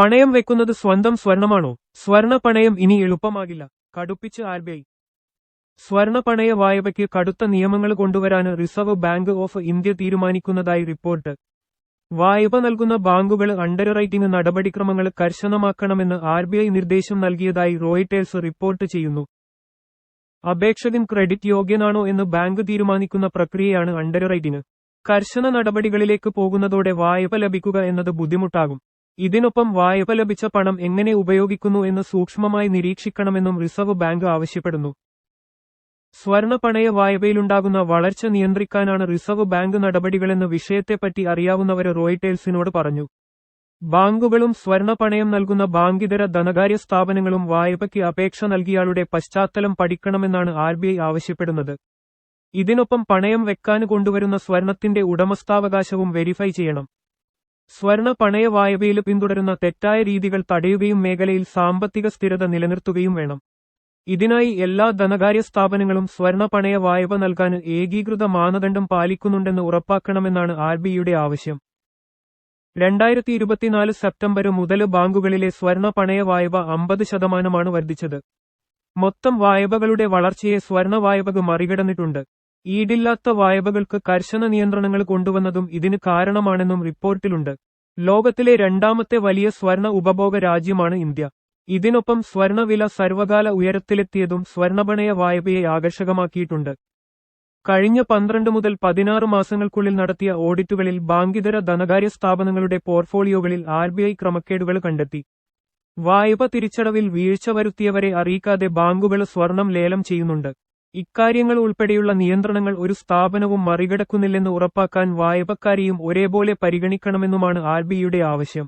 പണയം വെക്കുന്നത് സ്വന്തം സ്വർണമാണോ? സ്വർണ പണയം ഇനി എളുപ്പമാകില്ല, കടുപ്പിച്ച് RBI. സ്വർണ പണയ വായ്പയ്ക്ക് കടുത്ത നിയമങ്ങൾ കൊണ്ടുവരാന് റിസർവ് ബാങ്ക് ഓഫ് ഇന്ത്യ തീരുമാനിക്കുന്നതായി റിപ്പോർട്ട്. വായ്പ നൽകുന്ന ബാങ്കുകൾ അണ്ടർറൈറ്റിംഗ് നടപടിക്രമങ്ങൾ കർശനമാക്കണമെന്ന് RBI നിർദ്ദേശം നൽകിയതായി റോയിട്ടേഴ്സ് റിപ്പോർട്ട് ചെയ്യുന്നു. അപേക്ഷകൻ ക്രെഡിറ്റ് യോഗ്യനാണോ എന്ന് ബാങ്ക് തീരുമാനിക്കുന്ന പ്രക്രിയയാണ് അണ്ടർറൈറ്റിംഗ്. കർശന നടപടികളിലേക്ക് പോകുന്നതോടെ വായ്പ ലഭിക്കുക എന്നത് ബുദ്ധിമുട്ടാകും. ഇതിനൊപ്പം വായ്പ ലഭിച്ച പണം എങ്ങനെ ഉപയോഗിക്കുന്നു എന്ന് സൂക്ഷ്മമായി നിരീക്ഷിക്കണമെന്നും റിസർവ് ബാങ്ക് ആവശ്യപ്പെടുന്നു. സ്വർണ പണയ വായ്പയിലുണ്ടാകുന്ന വളർച്ച നിയന്ത്രിക്കാനാണ് റിസർവ് ബാങ്ക് നടപടികളെന്ന് വിഷയത്തെപ്പറ്റി അറിയാവുന്നവര് റോയിട്ടേഴ്സിനോട് പറഞ്ഞു. ബാങ്കുകളും സ്വർണ പണയം നൽകുന്ന ബാങ്കിതര ധനകാര്യ സ്ഥാപനങ്ങളും വായ്പയ്ക്ക് അപേക്ഷ നൽകിയയാളുടെ പശ്ചാത്തലം പഠിക്കണമെന്നാണ് RBI ആവശ്യപ്പെടുന്നത്. ഇതിനൊപ്പം പണയം വെക്കാൻ കൊണ്ടുവരുന്ന സ്വർണത്തിന്റെ ഉടമസ്ഥാവകാശവും വെരിഫൈ ചെയ്യണം. സ്വർണ പണയ വായ്പയിൽ പിന്തുടരുന്ന തെറ്റായ രീതികൾ തടയുകയും മേഖലയിൽ സാമ്പത്തിക സ്ഥിരത നിലനിർത്തുകയും വേണം. ഇതിനായി എല്ലാ ധനകാര്യ സ്ഥാപനങ്ങളും സ്വർണ പണയ വായ്പ നൽകാൻ ഏകീകൃത മാനദണ്ഡം പാലിക്കുന്നുണ്ടെന്ന് ഉറപ്പാക്കണമെന്നാണ് RBIയുടെ ആവശ്യം. 2024 സെപ്റ്റംബർ മുതൽ ബാങ്കുകളിലെ സ്വർണ പണയ വായ്പ 50% വർദ്ധിച്ചത്. മൊത്തം വായ്പകളുടെ വളർച്ചയെ സ്വർണ വായ്പകൾ മറികടന്നിട്ടുണ്ട്. ഈടില്ലാത്ത വായ്പകൾക്ക് കർശന നിയന്ത്രണങ്ങൾ കൊണ്ടുവന്നതും ഇതിന് കാരണമാണെന്നും റിപ്പോർട്ടിലുണ്ട്. ലോകത്തിലെ രണ്ടാമത്തെ വലിയ സ്വർണ ഉപഭോഗ രാജ്യമാണ് ഇന്ത്യ. ഇതിനൊപ്പം സ്വർണവില സർവകാല ഉയരത്തിലെത്തിയതും സ്വർണപണയ വായ്പയെ ആകർഷകമാക്കിയിട്ടുണ്ട്. കഴിഞ്ഞ 12 മുതൽ 16 മാസങ്ങൾക്കുള്ളിൽ നടത്തിയ ഓഡിറ്റുകളിൽ ബാങ്കിതര ധനകാര്യ സ്ഥാപനങ്ങളുടെ പോർട്ട്ഫോളിയോകളിൽ RBI ക്രമക്കേടുകൾ കണ്ടെത്തി. വായ്പ തിരിച്ചടവിൽ വീഴ്ച വരുത്തിയവരെ അറിയിക്കാതെ ബാങ്കുകൾ സ്വർണം ലേലം ചെയ്യുന്നുണ്ട്. ഇക്കാര്യങ്ങൾ ഉൾപ്പെടെയുള്ള നിയന്ത്രണങ്ങൾ ഒരു സ്ഥാപനവും മറികടക്കുന്നില്ലെന്ന് ഉറപ്പാക്കാൻ വായ്പക്കാരെയും ഒരേപോലെ പരിഗണിക്കണമെന്നുമാണ് RBIയുടെ ആവശ്യം.